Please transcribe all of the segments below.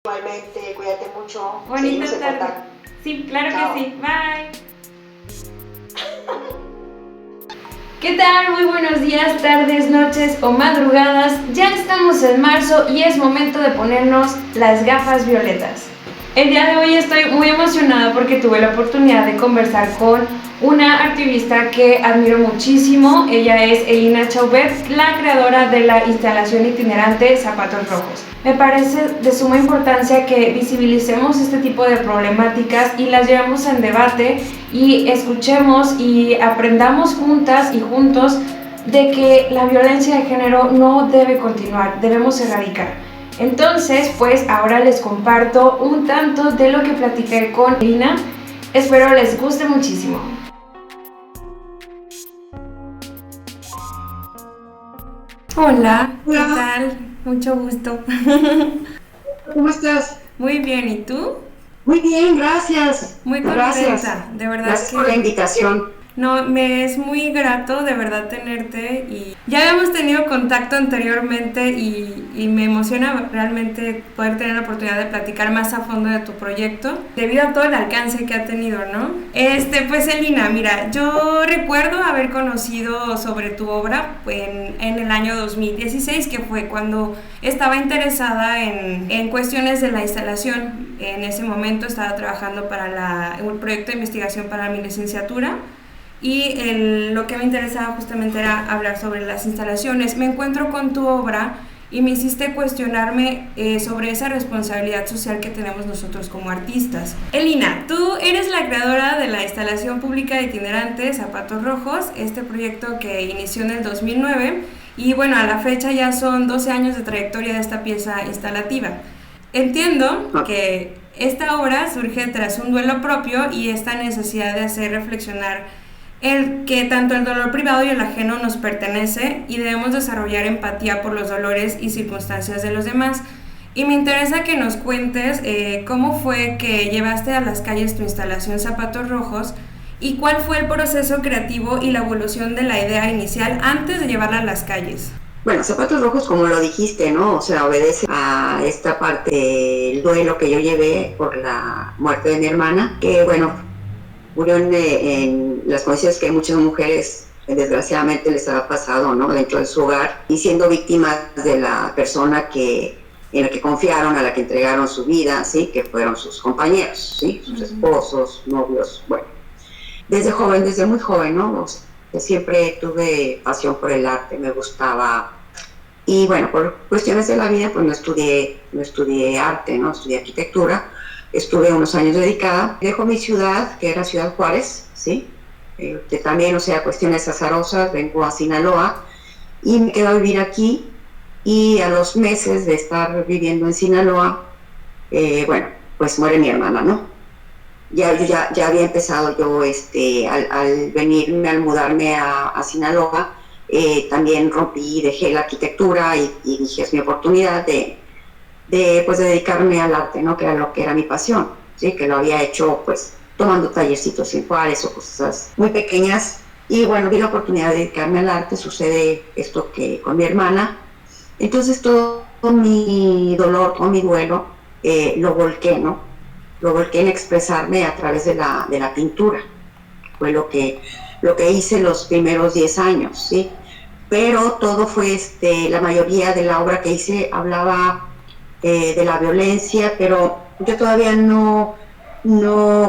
Igualmente, cuídate mucho. Bonita Seguimos en tarde. contacto. Sí, claro Chao. que sí. Bye. ¿Qué tal? Muy buenos días, tardes, noches o madrugadas. Ya estamos en marzo y es momento de ponernos las gafas violetas. El día de hoy estoy muy emocionada porque tuve la oportunidad de conversar con una activista que admiro muchísimo. Ella es Elina Chaubert, la creadora de la instalación itinerante Zapatos Rojos. Me parece de suma importancia que visibilicemos este tipo de problemáticas y las llevemos en debate y escuchemos y aprendamos juntas y juntos de que la violencia de género no debe continuar, debemos erradicar. Entonces, pues ahora les comparto un tanto de lo que platiqué con Elina. Espero les guste muchísimo. Hola, ¿qué Hola, tal? Mucho gusto. ¿cómo estás? Muy bien, ¿y tú? Muy bien, gracias. Muy Gracias. contenta, de verdad Gracias por la que invitación. no, me es muy grato de verdad tenerte y ya habíamos tenido contacto anteriormente y me emociona realmente poder tener la oportunidad de platicar más a fondo de tu proyecto debido a todo el alcance que ha tenido, ¿no? Pues Elina, mira, yo recuerdo haber conocido sobre tu obra en el año 2016, que fue cuando estaba interesada en cuestiones de la instalación. En ese momento estaba trabajando para un proyecto de investigación para mi licenciatura y lo que me interesaba justamente era hablar sobre las instalaciones. Me encuentro con tu obra y me hiciste cuestionarme sobre esa responsabilidad social que tenemos nosotros como artistas. Elina, tú eres la creadora de la instalación pública itinerante Zapatos Rojos, este proyecto que inició en el 2009 y bueno, a la fecha ya son 12 años de trayectoria de esta pieza instalativa. Entiendo que esta obra surge tras un duelo propio y esta necesidad de hacer reflexionar el que tanto el dolor privado y el ajeno nos pertenece y debemos desarrollar empatía por los dolores y circunstancias de los demás. Y me interesa que nos cuentes cómo fue que llevaste a las calles tu instalación Zapatos Rojos y cuál fue el proceso creativo y la evolución de la idea inicial antes de llevarla a las calles. Bueno, Zapatos Rojos, como lo dijiste, ¿no? O sea, obedece a esta parte del duelo que yo llevé por la muerte de mi hermana, que bueno, murió en las condiciones que muchas mujeres desgraciadamente les ha pasado, ¿no? Dentro de su hogar y siendo víctimas de la persona en la que confiaron, a la que entregaron su vida, ¿sí? Que fueron sus compañeros, ¿sí? Sus esposos, novios, bueno. Desde muy joven, ¿no? O sea, siempre tuve pasión por el arte, me gustaba. Y bueno, por cuestiones de la vida, pues no estudié arte, ¿no? Estudié arquitectura. Estuve unos años dedicada. Dejo mi ciudad, que era Ciudad Juárez, ¿sí? Que también, o sea, cuestiones azarosas, vengo a Sinaloa y me quedo a vivir aquí. Y a los meses de estar viviendo en Sinaloa, bueno, pues muere mi hermana, ¿no? Ya había empezado yo, al venirme, al mudarme a Sinaloa, también rompí, dejé la arquitectura y dije, es mi oportunidad pues, de dedicarme al arte, ¿no? Que era lo que era mi pasión, ¿sí? Que lo había hecho, pues, tomando tallercitos en Juárez o cosas muy pequeñas. Y bueno, vi la oportunidad de dedicarme al arte, sucede esto que con mi hermana. Entonces todo mi dolor, todo mi duelo, lo volqué, ¿no? Lo volqué en expresarme a través de la pintura. Fue lo que hice los primeros 10 años, ¿sí? Pero todo fue, la mayoría de la obra que hice hablaba de la violencia, pero yo todavía no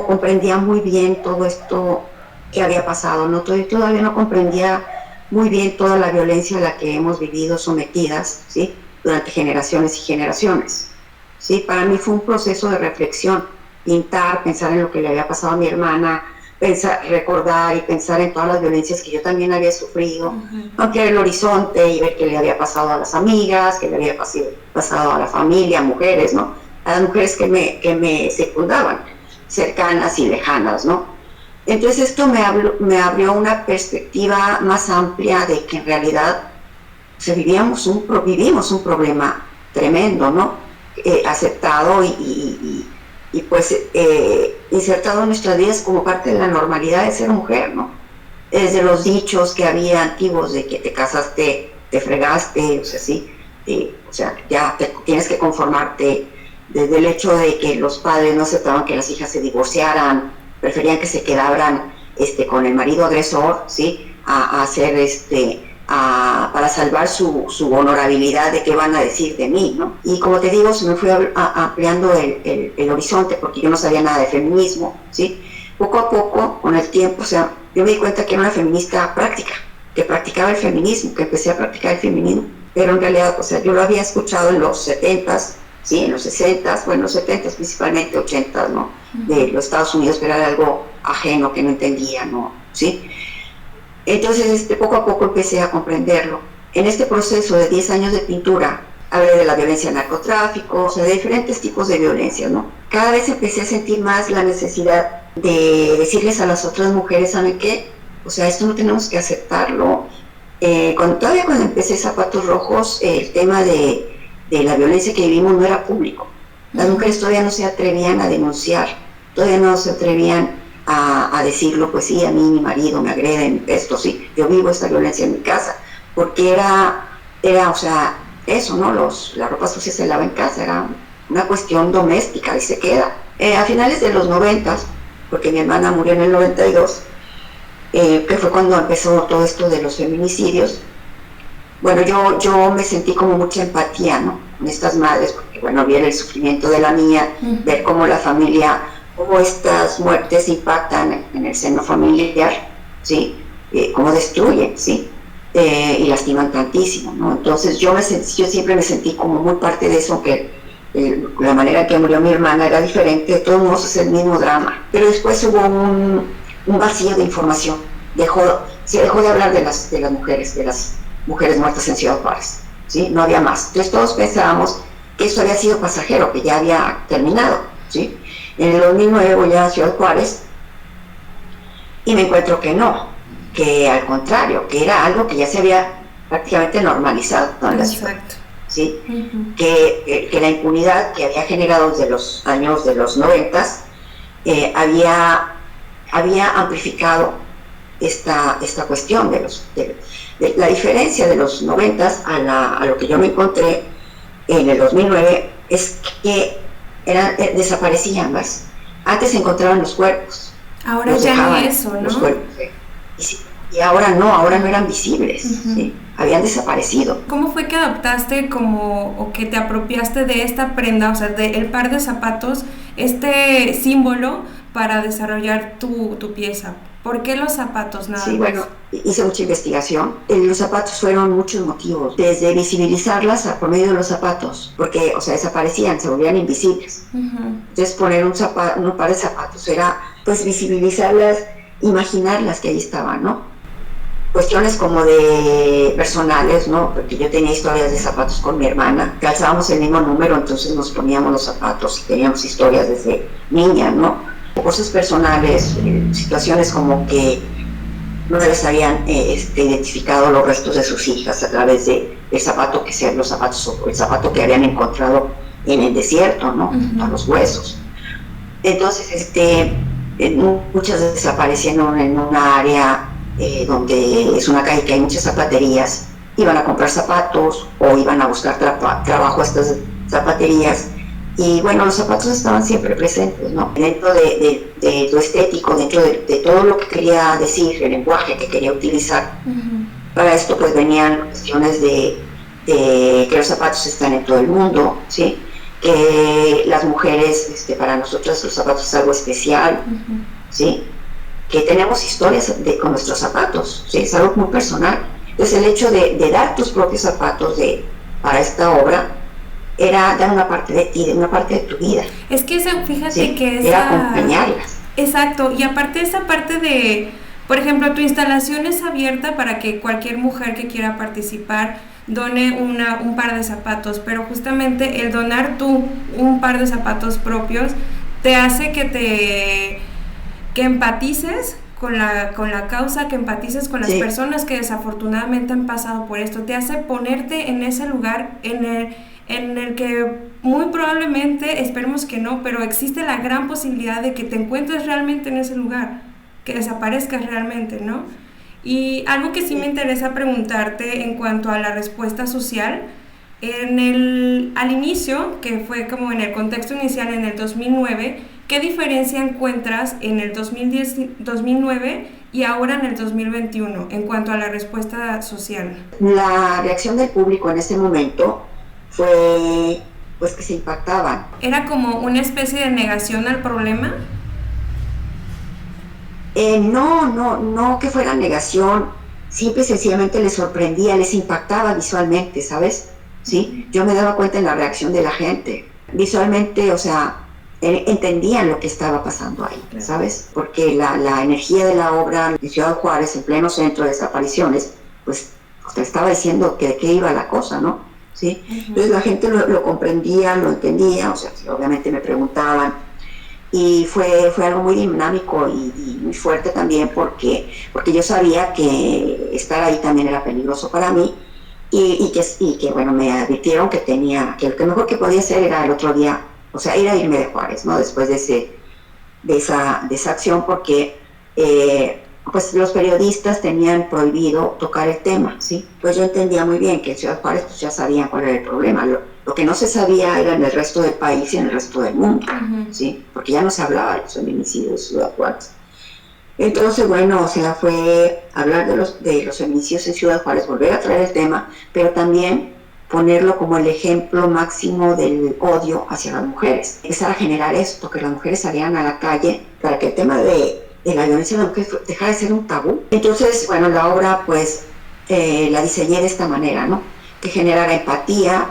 comprendía muy bien todo esto que había pasado, ¿no? Todavía no comprendía muy bien toda la violencia a la que hemos vivido sometidas, ¿sí? Durante generaciones y generaciones, ¿sí? Para mí fue un proceso de reflexión, pintar, pensar en lo que le había pasado a mi hermana, pensar, recordar y pensar en todas las violencias que yo también había sufrido, ampliar el horizonte y ver qué le había pasado a las amigas, qué le había pasado a la familia, mujeres, ¿no? A las mujeres que me secundaban, cercanas y lejanas, ¿no? Entonces esto me abrió una perspectiva más amplia de que en realidad, o sea, vivimos un problema tremendo, ¿no? Aceptado y pues insertado en nuestras vidas como parte de la normalidad de ser mujer, ¿no? Desde los dichos que había antiguos de que te casaste, te fregaste, o sea, sí, o sea, ya tienes que conformarte desde el hecho de que los padres no aceptaban que las hijas se divorciaran, preferían que se quedaran con el marido agresor, ¿sí? A hacer para salvar su honorabilidad de qué van a decir de mí, ¿no? Y como te digo, se me fue ampliando el horizonte porque yo no sabía nada de feminismo, ¿sí? Poco a poco, con el tiempo, o sea, yo me di cuenta que era una feminista práctica, que practicaba el feminismo, que empecé a practicar el feminismo, pero en realidad, o sea, yo lo había escuchado en los 70s, ¿sí? En los 60s, bueno, los 70s principalmente, 80s, ¿no? De los Estados Unidos, pero era algo ajeno que no entendía, ¿no? ¿Sí? Entonces, poco a poco empecé a comprenderlo. En este proceso de 10 años de pintura, hablé de la violencia del narcotráfico, o sea, de diferentes tipos de violencia, ¿no? Cada vez empecé a sentir más la necesidad de decirles a las otras mujeres, ¿saben qué? O sea, esto no tenemos que aceptarlo. Todavía cuando empecé Zapatos Rojos, el tema de la violencia que vivimos no era público. Las mujeres todavía no se atrevían a denunciar, todavía no se atrevían a decirlo, pues sí, a mí mi marido me agrede, esto sí, yo vivo esta violencia en mi casa, porque era o sea, eso, ¿no? La ropa sucia se lava en casa, era una cuestión doméstica y se queda. A finales de los 90, porque mi hermana murió en el 92, que fue cuando empezó todo esto de los feminicidios, bueno, yo me sentí como mucha empatía, ¿no? Con estas madres, porque bueno, ver el sufrimiento de la niña, ver cómo la familia, cómo estas muertes impactan en el seno familiar, ¿sí? Cómo destruyen, ¿sí? Y lastiman tantísimo, ¿no? Entonces yo siempre me sentí como muy parte de eso, aunque la manera en que murió mi hermana era diferente, de todos modos es el mismo drama. Pero después hubo un vacío de información, se dejó de hablar de las mujeres muertas en Ciudad Juárez, ¿sí? No había más. Entonces todos pensábamos que eso había sido pasajero, que ya había terminado, ¿sí? En el 2009 voy a Ciudad Juárez y me encuentro que no, que al contrario, que era algo que ya se había prácticamente normalizado en la ciudad, ¿sí? Que la impunidad que había generado desde los años de los 90 había amplificado esta cuestión de la diferencia de los 90 a lo que yo me encontré en el 2009 es que desaparecían más. Antes se encontraban los cuerpos. Ahora ya ni eso, ¿no? Los cuerpos, y ahora no eran visibles, ¿sí? Habían desaparecido. ¿Cómo fue que adoptaste o que te apropiaste de esta prenda, o sea, del par de zapatos, este símbolo para desarrollar tu pieza? ¿Por qué los zapatos nada más? Sí, bueno, hice mucha investigación. Los zapatos fueron muchos motivos, desde visibilizarlas por medio de los zapatos, porque, o sea, desaparecían, se volvían invisibles. Entonces poner un par de zapatos era, pues, visibilizarlas, imaginarlas que ahí estaban, ¿no? Cuestiones como de personales, ¿no? Porque yo tenía historias de zapatos con mi hermana, calzábamos el mismo número, entonces nos poníamos los zapatos y teníamos historias desde niña, ¿no? Cosas personales, situaciones como que no les habían identificado los restos de sus hijas a través del zapato que sean los zapatos, o el zapato que habían encontrado en el desierto, ¿no? A los huesos. Entonces, muchas desaparecieron en una área donde es una calle que hay muchas zapaterías, iban a comprar zapatos o iban a buscar trabajo a estas zapaterías. Y bueno, los zapatos estaban siempre presentes, ¿no? Dentro de lo estético, dentro de todo lo que quería decir, el lenguaje que quería utilizar. Para esto pues venían cuestiones de que los zapatos están en todo el mundo, ¿sí? Que las mujeres, para nosotras los zapatos es algo especial, ¿sí? Que tenemos historias con nuestros zapatos, ¿sí? Es algo muy personal. Entonces el hecho de dar tus propios zapatos para esta obra era dar una parte de ti, una parte de tu vida. Es que fíjate, ¿sí? Que era acompañarlas. Exacto, y aparte esa parte de, por ejemplo, tu instalación es abierta para que cualquier mujer que quiera participar done un par de zapatos, pero justamente el donar tú un par de zapatos propios te hace que empatices con la causa, que empatices con las personas que desafortunadamente han pasado por esto, te hace ponerte en ese lugar en el que muy probablemente, esperemos que no, pero existe la gran posibilidad de que te encuentres realmente en ese lugar, que desaparezcas realmente, ¿no? Y algo que sí me interesa preguntarte en cuanto a la respuesta social, Al inicio, que fue como en el contexto inicial en el 2009, ¿qué diferencia encuentras en el 2009 y ahora en el 2021 en cuanto a la respuesta social? La reacción del público en ese momento fue pues que se impactaban. ¿Era como una especie de negación al problema? No que fuera negación, simple y sencillamente les sorprendía, les impactaba visualmente, ¿sabes? ¿Sí? Yo me daba cuenta en la reacción de la gente. Visualmente, o sea, entendían lo que estaba pasando ahí, ¿sabes? Porque la energía de la obra en Ciudad Juárez, en pleno centro de desapariciones, pues te estaba diciendo que de qué iba la cosa, ¿no? ¿Sí? Entonces la gente lo comprendía, lo entendía, o sea, obviamente me preguntaban, y fue algo muy dinámico y muy fuerte también porque yo sabía que estar ahí también era peligroso para mí y que bueno, me advirtieron que lo mejor que podía hacer era el otro día, o sea, ir a irme de Juárez, ¿no? Después de esa acción, porque pues los periodistas tenían prohibido tocar el tema, ¿sí? Pues yo entendía muy bien que en Ciudad Juárez pues ya sabían cuál era el problema. Lo que no se sabía era en el resto del país y en el resto del mundo, ¿sí? Porque ya no se hablaba de los feminicidios de Ciudad Juárez. Entonces, bueno, o sea, fue hablar de los feminicidios en Ciudad Juárez, volver a traer el tema, pero también ponerlo como el ejemplo máximo del odio hacia las mujeres. Empezar a generar esto, que las mujeres salieran a la calle para que el tema de la violencia de la mujer dejara de ser un tabú. Entonces, bueno, la obra pues la diseñé de esta manera, ¿no? Que generara empatía,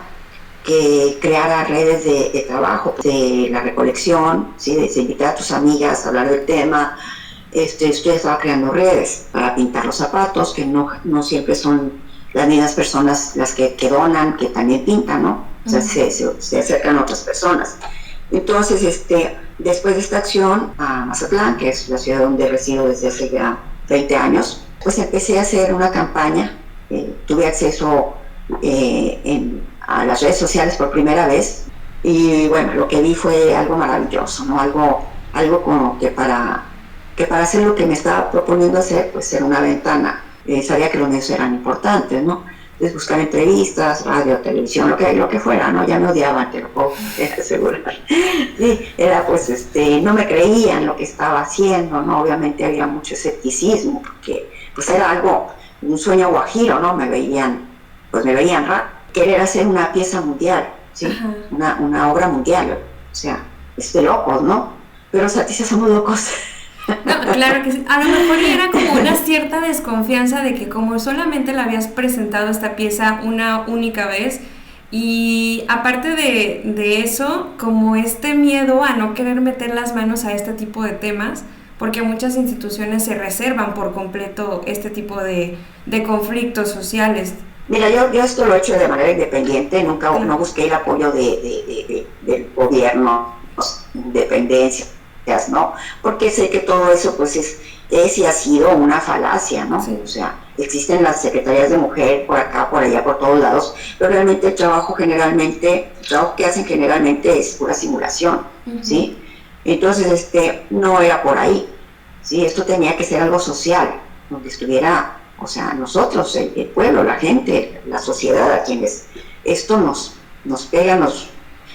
que creara redes de trabajo, de la recolección, ¿sí? De invitar a tus amigas a hablar del tema. Yo estaba creando redes para pintar los zapatos, que no siempre son las mismas personas las que donan, que también pintan, ¿no? O sea, se acercan a otras personas. Entonces, después de esta acción a Mazatlán, que es la ciudad donde resido desde hace ya 20 años, pues empecé a hacer una campaña. Tuve acceso a las redes sociales por primera vez y bueno, lo que vi fue algo maravilloso, ¿no? Algo como que para hacer lo que me estaba proponiendo hacer, pues era una ventana. Sabía que los medios eran importantes, ¿no? Entonces buscar entrevistas, radio, televisión, lo que fuera, ¿no? Ya me odiaban, te lo puedo asegurar. Sí, era pues, no me creían lo que estaba haciendo, ¿no? Obviamente había mucho escepticismo, porque pues era un sueño guajiro, ¿no? Me veían raro. Querer hacer una pieza mundial, ¿sí? Una obra mundial, o sea, es de locos, ¿no? Pero o sea, quizás somos locos. No, claro que sí. A lo mejor era como una cierta desconfianza de que como solamente la habías presentado esta pieza una única vez y aparte de eso, como este miedo a no querer meter las manos a este tipo de temas, porque muchas instituciones se reservan por completo este tipo de conflictos sociales. Mira, yo esto lo he hecho de manera independiente, no busqué el apoyo del gobierno, dependencias, ¿no? Porque sé que todo eso pues es y ha sido una falacia, ¿no? Sí. O sea, existen las secretarías de mujer por acá, por allá, por todos lados, pero realmente el trabajo que hacen generalmente es pura simulación, ¿sí? Entonces, no era por ahí, ¿sí? Esto tenía que ser algo social, donde estuviera, o sea, nosotros, el pueblo, la gente, la sociedad, a quienes esto nos pega,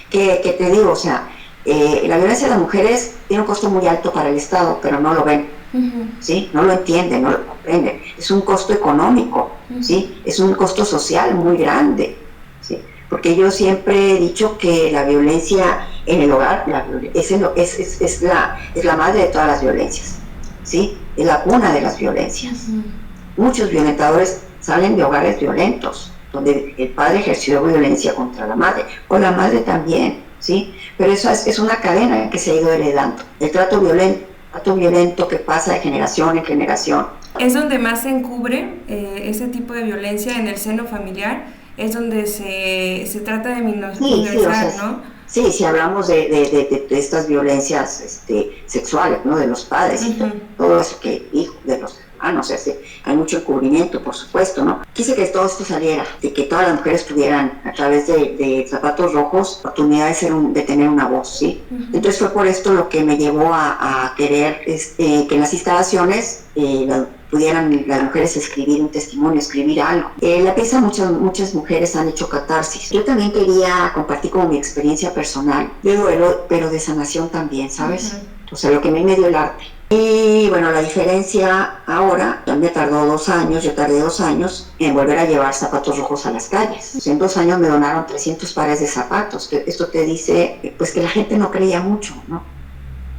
¿qué te digo? O sea, la violencia de las mujeres tiene un costo muy alto para el Estado, pero no lo ven, ¿sí? No lo entienden, no lo comprenden. Es un costo económico, ¿sí? Es un costo social muy grande, ¿sí? Porque yo siempre he dicho que la violencia en el hogar es la madre de todas las violencias, ¿sí? Es la cuna de las violencias. Muchos violentadores salen de hogares violentos, donde el padre ejerció violencia contra la madre, o la madre también, ¿sí? Pero eso es una cadena que se ha ido heredando. El trato violento que pasa de generación en generación. Es donde más se encubre ese tipo de violencia en el seno familiar, es donde se trata de minorizar, ¿no? Sí, si hablamos de estas violencias sexuales, ¿no? De los padres y todo eso de los hermanos, hay mucho encubrimiento, por supuesto, ¿no? Quise que todo esto saliera, de que todas las mujeres tuvieran, a través de Zapatos Rojos, oportunidad de tener una voz, ¿sí? Entonces fue por esto lo que me llevó a querer que en las instalaciones pudieran las mujeres escribir un testimonio, escribir algo. La pieza muchas mujeres han hecho catarsis. Yo también quería compartir como mi experiencia personal de duelo, pero de sanación también, ¿sabes? O sea, lo que a mí me dio el arte. Y bueno, la diferencia ahora, ya me tardó 2 años, yo tardé 2 años en volver a llevar zapatos rojos a las calles. O sea, en 2 años me donaron 300 pares de zapatos. Esto te dice, pues, que la gente no creía mucho, ¿no?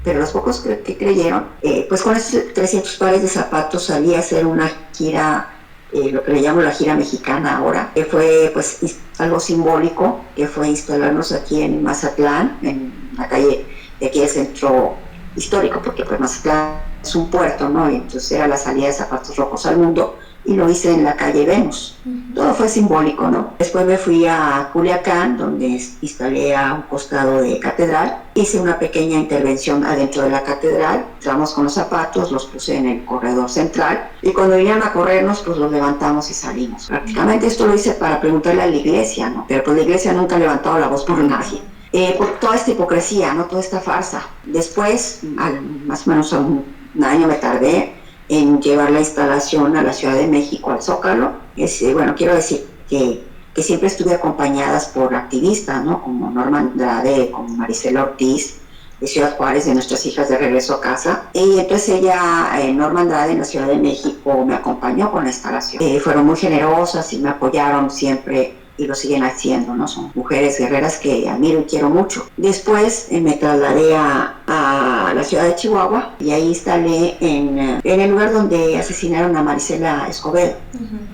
Pero los pocos que creyeron, pues con esos 300 pares de zapatos salí a hacer una gira, lo que le llamo la gira mexicana ahora, que fue pues algo simbólico, que fue instalarnos aquí en Mazatlán, en la calle de aquí del centro histórico, porque pues Mazatlán es un puerto, ¿no? Y entonces era la salida de Zapatos Rojos al mundo, y lo hice en la calle Venus. Todo fue simbólico, ¿no? Después me fui a Culiacán, donde instalé a un costado de catedral. Hice una pequeña intervención adentro de la catedral. Entramos con los zapatos, los puse en el corredor central. Y cuando vinieron a corrernos, pues los levantamos y salimos. Prácticamente esto lo hice para preguntarle a la iglesia, ¿no? Pero pues la iglesia nunca ha levantado la voz por nadie. Por toda esta hipocresía, ¿no? Toda esta farsa. Después, más o menos un año me tardé en llevar la instalación a la Ciudad de México, al Zócalo. Bueno, quiero decir que siempre estuve acompañadas por activistas, ¿no? Como Norma Andrade, como Marisela Ortiz, de Ciudad Juárez, de Nuestras Hijas de Regreso a Casa. Y entonces Norma Andrade, en la Ciudad de México, me acompañó con la instalación. Fueron muy generosas y me apoyaron siempre, y lo siguen haciendo, ¿no? Son mujeres guerreras que admiro y quiero mucho. Después me trasladé a la ciudad de Chihuahua y ahí instalé en el lugar donde asesinaron a Marisela Escobedo,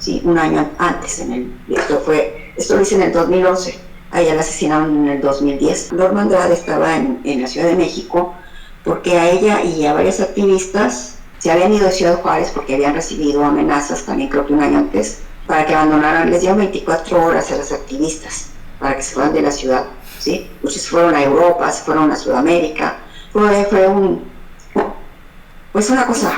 ¿sí? Un año antes. Esto lo hice en el 2011, a ella la asesinaron en el 2010. Norma Andrade estaba en la Ciudad de México porque a ella y a varias activistas se habían ido de Ciudad Juárez porque habían recibido amenazas también, creo que un año antes, para que abandonaran. Les dieron 24 horas a las activistas para que se fueran de la ciudad, ¿sí? Muchos fueron a Europa, se fueron a Sudamérica. Fue una cosa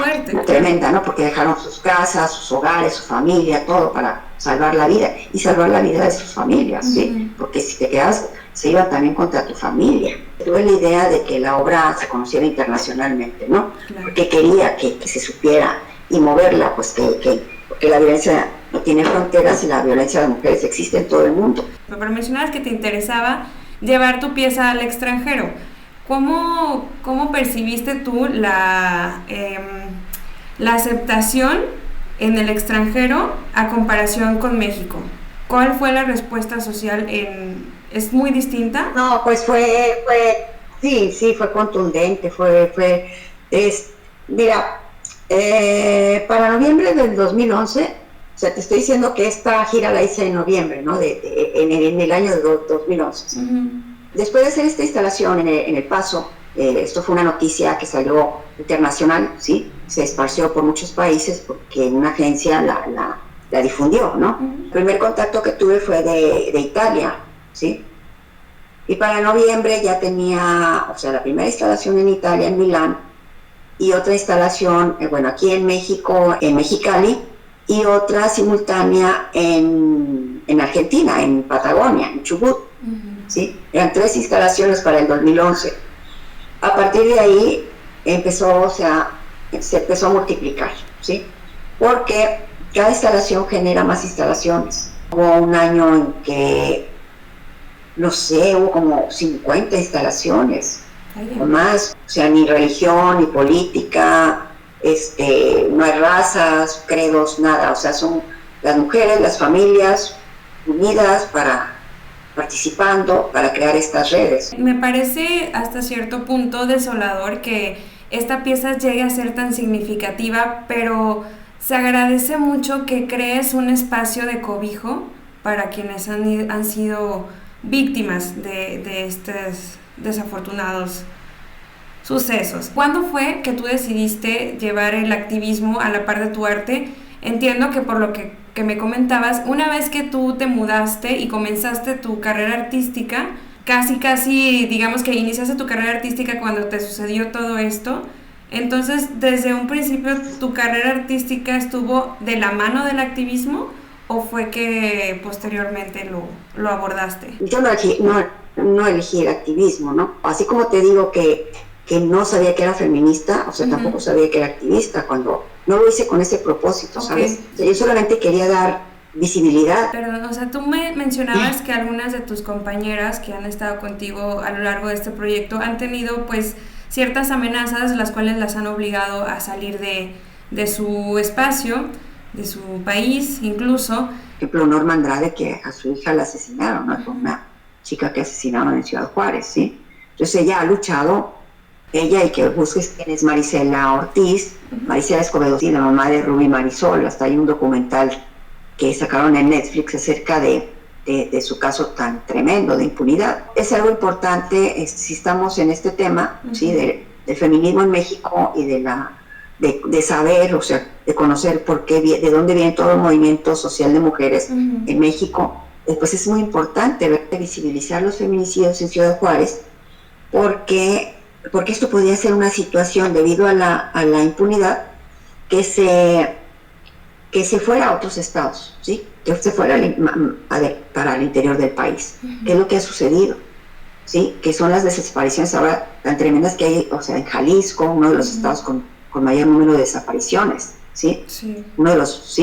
tremenda, ¿no? Porque dejaron sus casas, sus hogares, su familia, todo para salvar la vida y salvar la vida de sus familias, ¿sí? Porque si te quedas, se iban también contra tu familia. Tuve la idea de que la obra se conociera internacionalmente, ¿no? Claro. Porque quería que se supiera y moverla, pues porque la violencia no tiene fronteras y la violencia de mujeres existe en todo el mundo. Pero mencionabas que te interesaba llevar tu pieza al extranjero. ¿Cómo percibiste tú la aceptación en el extranjero a comparación con México? ¿Cuál fue la respuesta social? ¿Es muy distinta? No, pues sí, fue contundente, mira, para noviembre del 2011, o sea, te estoy diciendo que esta gira la hice en noviembre, ¿no? En el año de 2011. Después de hacer esta instalación en El Paso, esto fue una noticia que salió internacional, ¿sí? Se esparció por muchos países porque una agencia la difundió, ¿no? El primer contacto que tuve fue de Italia, ¿sí? Y para noviembre ya tenía, o sea, la primera instalación en Italia, en Milán, y otra instalación, aquí en México, en Mexicali, y otra simultánea en Argentina, en Patagonia, en Chubut, ¿sí? Eran 3 instalaciones para el 2011. A partir de ahí se empezó a multiplicar, ¿sí? Porque cada instalación genera más instalaciones. Hubo un año en que, no sé, hubo como 50 instalaciones o más, o sea, ni religión, ni política, no hay razas, credos, nada, o sea, son las mujeres, las familias unidas participando para crear estas redes. Me parece hasta cierto punto desolador que esta pieza llegue a ser tan significativa, pero se agradece mucho que crees un espacio de cobijo para quienes han sido víctimas de estos desafortunados sucesos. ¿Cuándo fue que tú decidiste llevar el activismo a la par de tu arte? Entiendo que por lo que me comentabas, una vez que tú te mudaste y comenzaste tu carrera artística, casi digamos que iniciaste tu carrera artística cuando te sucedió todo esto, entonces desde un principio tu carrera artística estuvo de la mano del activismo, ¿o fue que posteriormente lo abordaste? Yo no elegí el activismo, ¿no? Así como te digo que no sabía que era feminista, o sea, tampoco sabía que era activista cuando no lo hice con ese propósito, Ok. ¿sabes? O sea, yo solamente quería dar visibilidad. Perdón, o sea, tú me mencionabas que algunas de tus compañeras que han estado contigo a lo largo de este proyecto han tenido pues ciertas amenazas, las cuales las han obligado a salir de su espacio, de su país incluso. Por ejemplo, Norma Andrade, que a su hija la asesinaron, ¿no? Fue una chica que asesinaron en Ciudad Juárez, ¿sí? Entonces ella ha luchado, ella, y que busques quién es Marisela Ortiz. Marisela Escobedo, sí, la mamá de Ruby Marisol. Hasta hay un documental que sacaron en Netflix acerca de su caso tan tremendo de impunidad. Es algo importante si estamos en este tema, ¿sí? Del feminismo en México y de saber, o sea, de conocer por qué, de dónde viene todo el movimiento social de mujeres en México. Pues es muy importante visibilizar los feminicidios en Ciudad Juárez, porque esto podría ser una situación, debido a la impunidad, que se fuera a otros estados, ¿sí? Que se fuera para el interior del país. ¿Qué es lo que ha sucedido? ¿Sí? Que son las desapariciones ahora tan tremendas que hay, o sea, en Jalisco, uno de los estados con mayor número de desapariciones, ¿sí? Sí. Uno de los,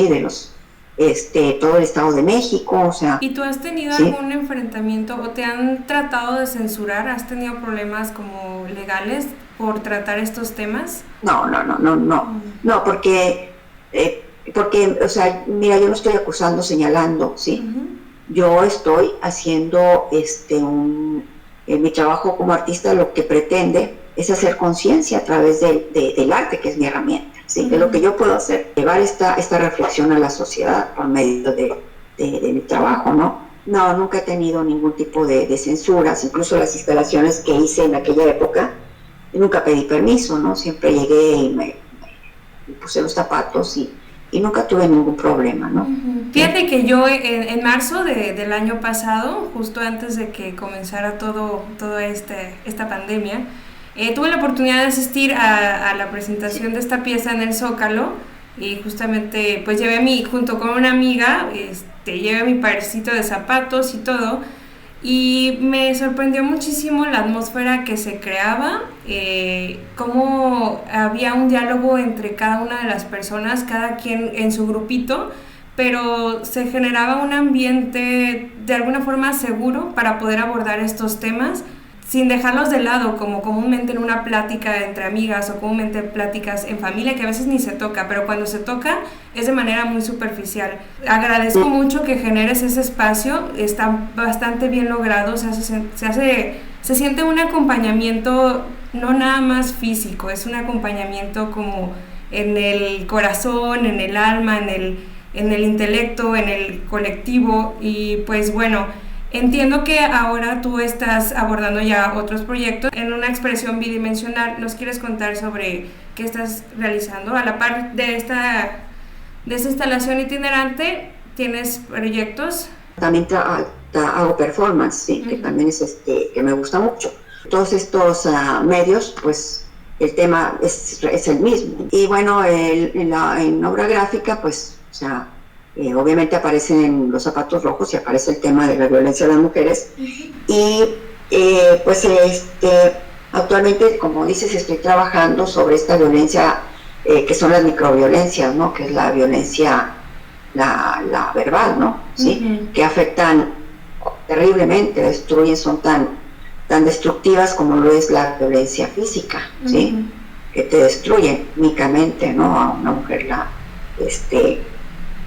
todo el Estado de México, o sea... ¿Y tú has tenido ¿sí? algún enfrentamiento o te han tratado de censurar? ¿Has tenido problemas como legales por tratar estos temas? No, porque, o sea, mira, yo no estoy acusando, señalando, ¿sí? Yo estoy haciendo mi trabajo como artista, lo que pretende es hacer conciencia a través del arte, que es mi herramienta, ¿sí? Que lo que yo puedo hacer, llevar esta reflexión a la sociedad por medio de mi trabajo, ¿no? No, nunca he tenido ningún tipo de censuras, incluso las instalaciones que hice en aquella época, nunca pedí permiso, ¿no? Siempre llegué y me puse los zapatos y nunca tuve ningún problema, ¿no? Fíjate que yo en marzo del año pasado, justo antes de que comenzara toda esta pandemia, tuve la oportunidad de asistir a la presentación de esta pieza en el Zócalo, y justamente pues junto con una amiga, llevé mi parecito de zapatos y todo, y me sorprendió muchísimo la atmósfera que se creaba, cómo había un diálogo entre cada una de las personas, cada quien en su grupito, pero se generaba un ambiente de alguna forma seguro para poder abordar estos temas sin dejarlos de lado, como comúnmente en una plática entre amigas o comúnmente pláticas en familia, que a veces ni se toca, pero cuando se toca es de manera muy superficial. Agradezco mucho que generes ese espacio, está bastante bien logrado, se siente un acompañamiento no nada más físico, es un acompañamiento como en el corazón, en el alma, en el intelecto, en el colectivo. Y pues bueno, entiendo que ahora tú estás abordando ya otros proyectos en una expresión bidimensional. ¿Nos quieres contar sobre qué estás realizando? A la par de esta instalación itinerante, ¿tienes proyectos? También hago performance, sí, que también es que me gusta mucho. Todos estos medios, pues el tema es el mismo. Y bueno, en obra gráfica, pues, o sea, obviamente aparecen los zapatos rojos y aparece el tema de la violencia de las mujeres. Y pues actualmente, como dices, estoy trabajando sobre esta violencia que son las microviolencias, ¿no? Que es la violencia, la verbal, ¿no? ¿Sí? Que afectan terriblemente, destruyen, son tan destructivas como lo es la violencia física, ¿sí? Que te destruyen únicamente, ¿no? A una mujer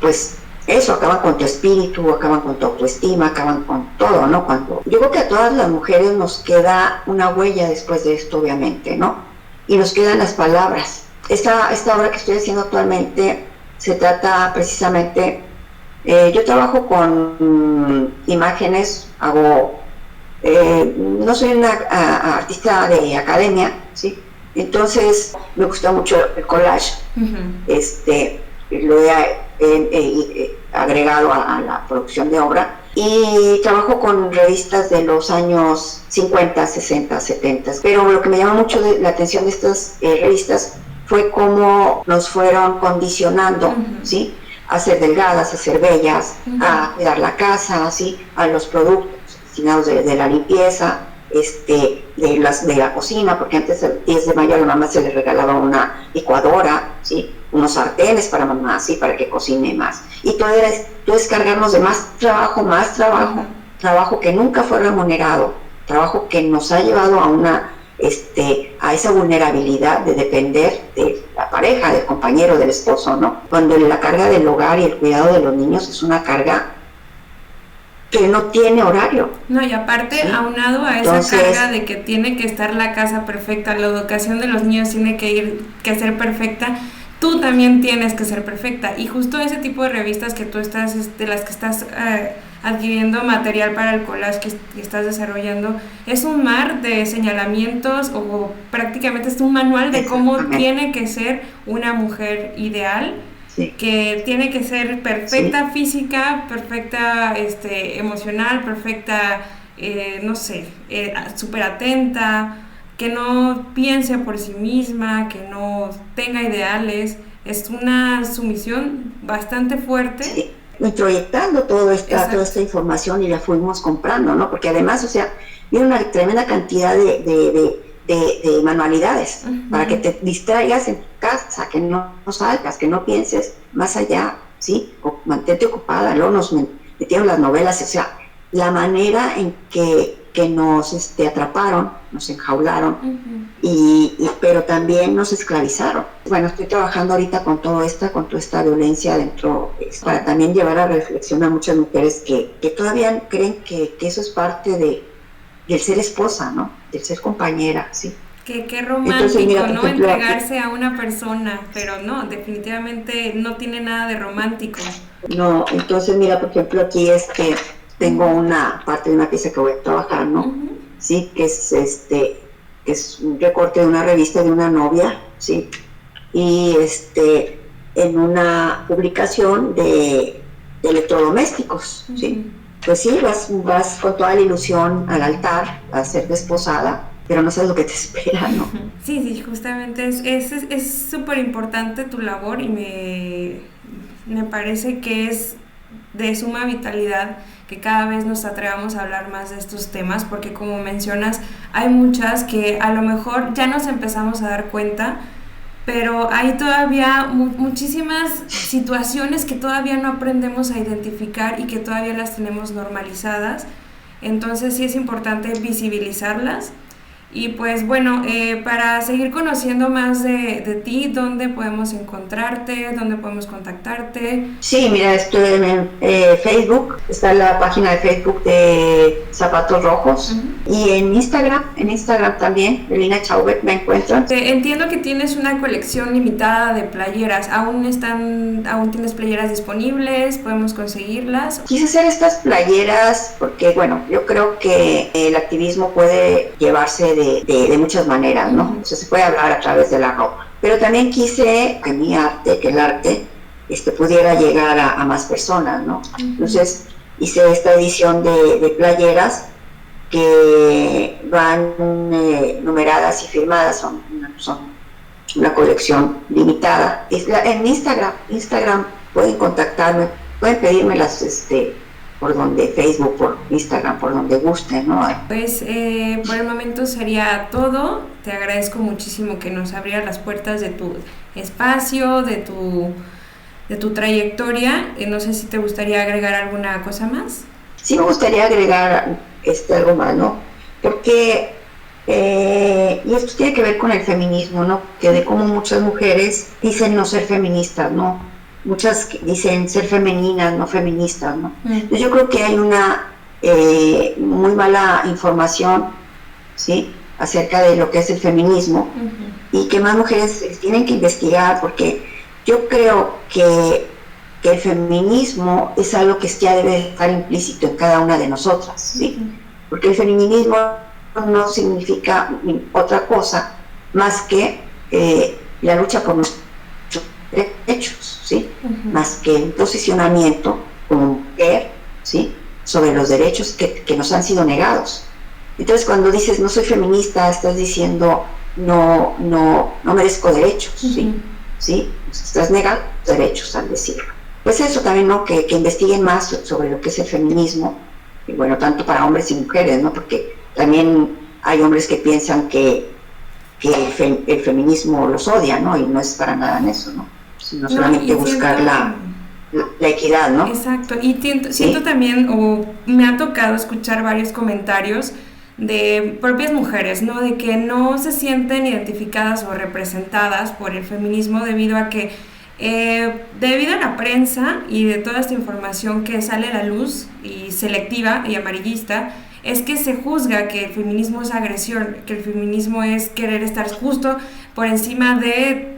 pues eso, acaban con tu espíritu, acaban con tu autoestima, acaban con todo, ¿no? Yo creo que a todas las mujeres nos queda una huella después de esto, obviamente, ¿no? Y nos quedan las palabras. Esta obra que estoy haciendo actualmente se trata precisamente, yo trabajo con imágenes, no soy una artista de academia, ¿sí? Entonces me gusta mucho el collage, lo he agregado a la producción de obra, y trabajo con revistas de los años 50, 60, 70, pero lo que me llama mucho la atención de estas revistas fue cómo nos fueron condicionando, ¿sí? A ser delgadas, a ser bellas, a cuidar la casa, ¿sí? A los productos destinados de la limpieza, de la cocina, porque antes el 10 de mayo a la mamá se le regalaba una licuadora, ¿sí? unos sartenes para mamá, así, para que cocine más. Y todo es cargarnos de más trabajo que nunca fue remunerado, trabajo que nos ha llevado a esa vulnerabilidad de depender de la pareja, del compañero, del esposo, ¿no? Cuando la carga del hogar y el cuidado de los niños es una carga que no tiene horario. No, y aparte, ¿sí? Aunado a esa carga de que tiene que estar la casa perfecta, la educación de los niños tiene que ser perfecta, tú también tienes que ser perfecta. Y justo ese tipo de revistas que tú estás, de las que estás adquiriendo material para el collage que estás desarrollando, es un mar de señalamientos o prácticamente es un manual de cómo tiene que ser una mujer ideal. Sí. Que tiene que ser perfecta, sí, física, perfecta emocional, perfecta, súper atenta, que no piense por sí misma, que no tenga ideales. Es una sumisión bastante fuerte. Sí. Proyectando toda esta información y la fuimos comprando, ¿no? Porque además, viene una tremenda cantidad de manualidades, uh-huh, para que te distraigas en tu casa, que no salgas, que no pienses más allá, ¿sí? O mantente ocupada. Luego nos metieron las novelas, la manera en que nos atraparon, nos enjaularon, uh-huh, pero también nos esclavizaron. Bueno, estoy trabajando ahorita con toda esta violencia dentro, para también llevar a reflexión a muchas mujeres que todavía creen que eso es parte del ser esposa, ¿no? Del ser compañera, ¿sí? Qué romántico. Entonces, mira, ¿no? Ejemplo, entregarse a una persona, pero no, definitivamente no tiene nada de romántico. No, entonces mira, por ejemplo, aquí tengo una parte de una pieza que voy a trabajar, ¿no? Uh-huh. Sí, que es un recorte de una revista de una novia, ¿sí? Y en una publicación de electrodomésticos, ¿sí? Pues sí, vas con toda la ilusión al altar a ser desposada, pero no sabes lo que te espera, ¿no? Sí, justamente es súper importante tu labor y me parece que es de suma vitalidad que cada vez nos atrevamos a hablar más de estos temas, porque como mencionas, hay muchas que a lo mejor ya nos empezamos a dar cuenta, pero hay todavía muchísimas situaciones que todavía no aprendemos a identificar y que todavía las tenemos normalizadas. Entonces sí es importante visibilizarlas. Y pues bueno, para seguir conociendo más de ti, ¿dónde podemos encontrarte? ¿Dónde podemos contactarte? Sí, mira, estoy en Facebook, está la página de Facebook de Zapatos Rojos, uh-huh, y en Instagram también, Elina Chaubet, me encuentran. Entiendo que tienes una colección limitada de playeras, ¿aún tienes playeras disponibles? ¿Podemos conseguirlas? Quise hacer estas playeras porque, bueno, yo creo que el activismo puede llevarse de muchas maneras, ¿no? O sea, se puede hablar a través de la ropa. Pero también quise que el arte pudiera llegar a más personas, ¿no? Uh-huh. Entonces hice esta edición de playeras que van numeradas y firmadas, son una colección limitada. En Instagram pueden contactarme, pueden pedírmelas por donde Facebook, por Instagram, por donde guste, ¿no? Pues por el momento sería todo. Te agradezco muchísimo que nos abrieras las puertas de tu espacio, de tu trayectoria. No sé si te gustaría agregar alguna cosa más. Sí, me gustaría agregar algo más, ¿no? Porque y esto tiene que ver con el feminismo, ¿no? Que de cómo muchas mujeres dicen no ser feministas, ¿no? Muchas dicen ser femeninas, no feministas, ¿no? Entonces yo creo que hay una muy mala información, ¿sí?, acerca de lo que es el feminismo, uh-huh, y que más mujeres tienen que investigar, porque yo creo que el feminismo es algo que ya debe estar implícito en cada una de nosotras, ¿sí? Uh-huh. Porque el feminismo no significa otra cosa más que la lucha por nuestros derechos, ¿sí? Uh-huh. Más que un posicionamiento como mujer, ¿sí?, sobre los derechos que nos han sido negados. Entonces, cuando dices no soy feminista, estás diciendo no merezco derechos, uh-huh, ¿sí? ¿Sí? Estás negando derechos al decirlo. Pues eso también, ¿no? Que investiguen más sobre lo que es el feminismo, y bueno, tanto para hombres y mujeres, ¿no? Porque también hay hombres que piensan que el feminismo los odia, ¿no? Y no es para nada en eso, ¿no? sino solamente buscar la equidad, ¿no? Exacto, y siento también, o me ha tocado escuchar varios comentarios de propias mujeres, ¿no? De que no se sienten identificadas o representadas por el feminismo debido a que, debido a la prensa y de toda esta información que sale a la luz y selectiva y amarillista, es que se juzga que el feminismo es agresión, que el feminismo es querer estar justo por encima de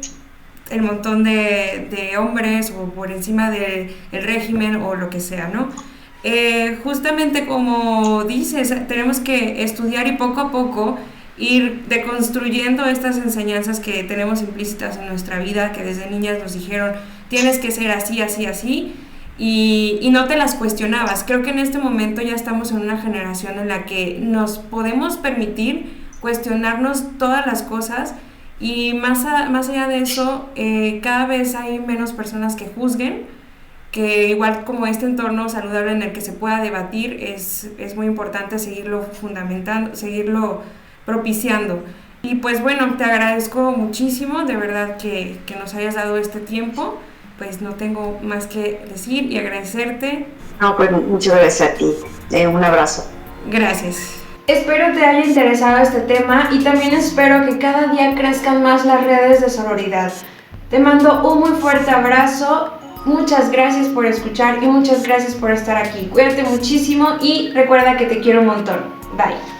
el montón de hombres o por encima del régimen o lo que sea, ¿no? Justamente como dices, tenemos que estudiar y poco a poco ir deconstruyendo estas enseñanzas que tenemos implícitas en nuestra vida, que desde niñas nos dijeron, tienes que ser así, así, así, y no te las cuestionabas. Creo que en este momento ya estamos en una generación en la que nos podemos permitir cuestionarnos todas las cosas, y más allá de eso, cada vez hay menos personas que juzguen, que igual como este entorno saludable en el que se pueda debatir, es muy importante seguirlo fundamentando, seguirlo propiciando. Y pues bueno, te agradezco muchísimo, de verdad que nos hayas dado este tiempo. Pues no tengo más que decir y agradecerte. No, pues muchas gracias a ti. Un abrazo. Gracias. Espero te haya interesado este tema y también espero que cada día crezcan más las redes de sororidad. Te mando un muy fuerte abrazo, muchas gracias por escuchar y muchas gracias por estar aquí. Cuídate muchísimo y recuerda que te quiero un montón. Bye.